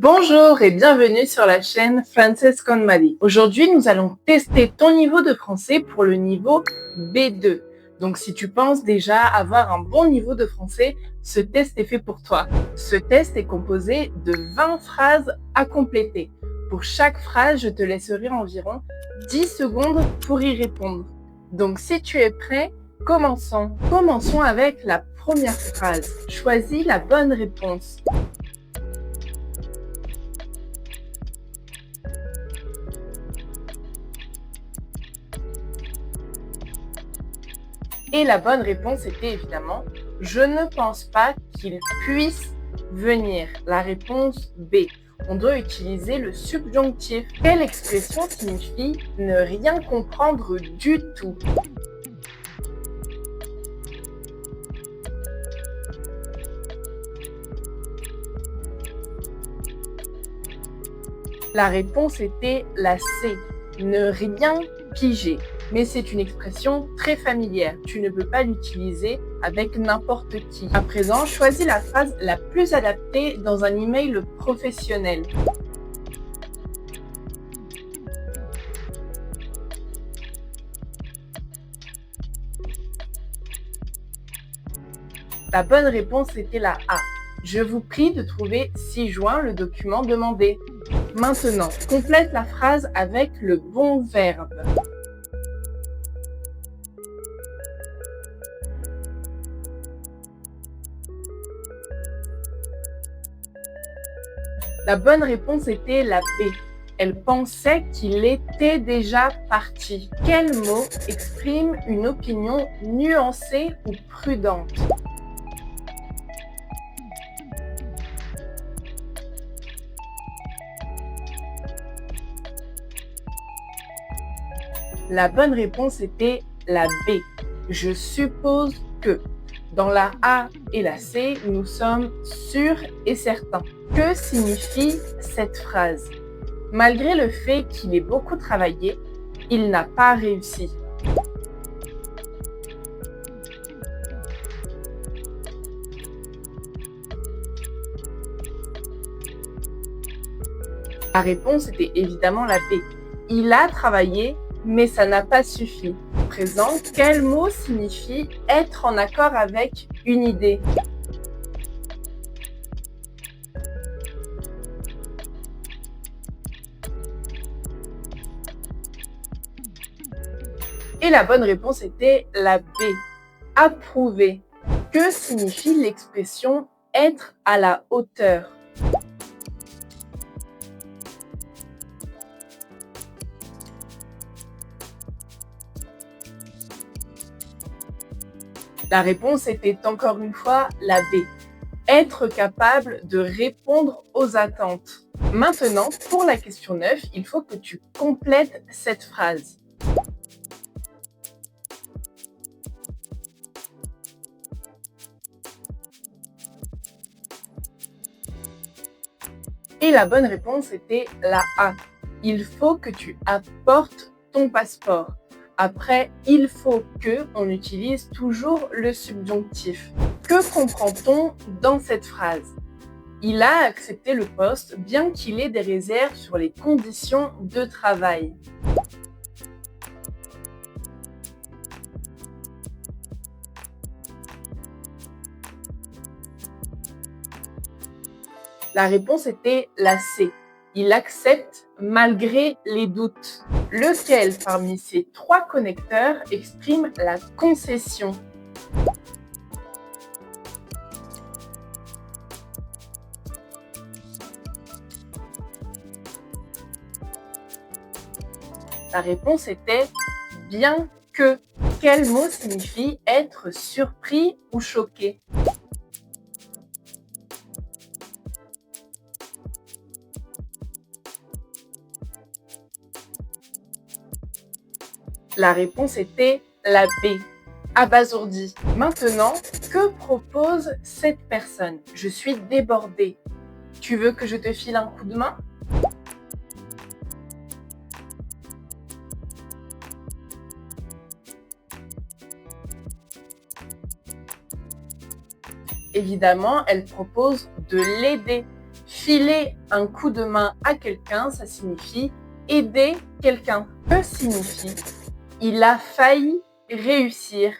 Bonjour et bienvenue sur la chaîne Frances con Madi. Aujourd'hui, nous allons tester ton niveau de français pour le niveau B2. Donc, si tu penses déjà avoir un bon niveau de français, ce test est fait pour toi. Ce test est composé de 20 phrases à compléter. Pour chaque phrase, je te laisserai environ 10 secondes pour y répondre. Donc, si tu es prêt, commençons. Commençons avec la première phrase. Choisis la bonne réponse. Et la bonne réponse était évidemment « Je ne pense pas qu'il puisse venir ». La réponse B. On doit utiliser le subjonctif. Quelle expression signifie ne rien comprendre du tout? La réponse était la C. Ne rien piger. Mais c'est une expression très familière. Tu ne peux pas l'utiliser avec n'importe qui. À présent, choisis la phrase la plus adaptée dans un email professionnel. La bonne réponse était la A. Je vous prie de trouver ci-joint le document demandé. Maintenant, complète la phrase avec le bon verbe. La bonne réponse était la B. Elle pensait qu'il était déjà parti. Quel mot exprime une opinion nuancée ou prudente? La bonne réponse était la B. Je suppose que. Dans la A et la C, nous sommes sûrs et certains. Que signifie cette phrase? Malgré le fait qu'il ait beaucoup travaillé, il n'a pas réussi. La réponse était évidemment la B. Il a travaillé, mais ça n'a pas suffi. Présent, quel mot signifie être en accord avec une idée? Et la bonne réponse était la B. Approuver. Que signifie l'expression être à la hauteur? La réponse était encore une fois la B. Être capable de répondre aux attentes. Maintenant, pour la question 9, il faut que tu complètes cette phrase. Et la bonne réponse était la A. Il faut que tu apportes ton passeport. Après, il faut que, on utilise toujours le subjonctif. Que comprend-on dans cette phrase? Il a accepté le poste bien qu'il ait des réserves sur les conditions de travail. La réponse était la C. Il accepte malgré les doutes. Lequel parmi ces trois connecteurs exprime la concession? La réponse était bien que. Quel mot signifie être surpris ou choqué? La réponse était la B. Abasourdi. Maintenant, que propose cette personne? Je suis débordée. Tu veux que je te file un coup de main? Évidemment, elle propose de l'aider. Filer un coup de main à quelqu'un, ça signifie aider quelqu'un. Que signifie il a failli réussir?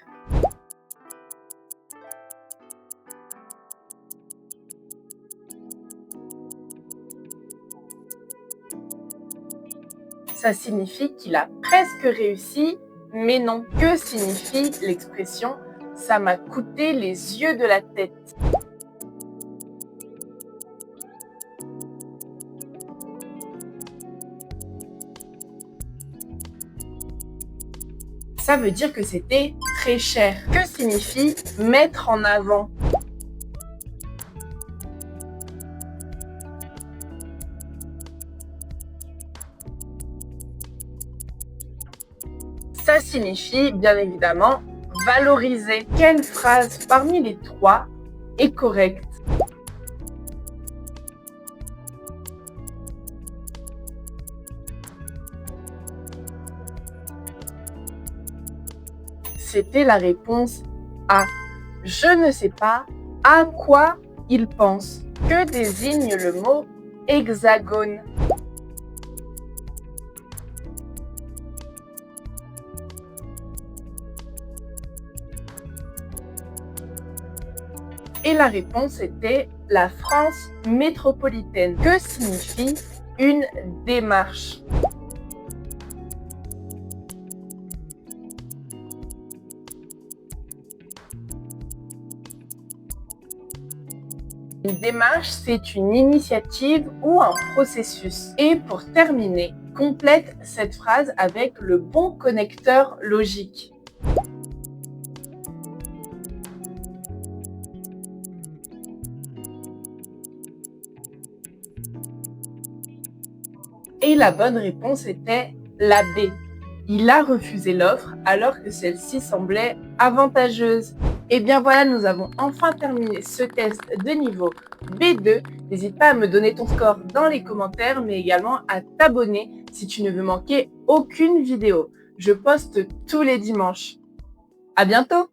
Ça signifie qu'il a presque réussi, mais non. Que signifie l'expression « ça m'a coûté les yeux de la tête » ? Ça veut dire que c'était très cher. Que signifie mettre en avant? Ça signifie bien évidemment valoriser. Quelle phrase parmi les trois est correcte? C'était la réponse A. Je ne sais pas à quoi il pense. Que désigne le mot hexagone? Et la réponse était la France métropolitaine. Que signifie une démarche? Une démarche, c'est une initiative ou un processus. Et pour terminer, complète cette phrase avec le bon connecteur logique. Et la bonne réponse était la B. Il a refusé l'offre alors que celle-ci semblait avantageuse. Et bien voilà, nous avons enfin terminé ce test de niveau B2. N'hésite pas à me donner ton score dans les commentaires, mais également à t'abonner si tu ne veux manquer aucune vidéo. Je poste tous les dimanches. À bientôt!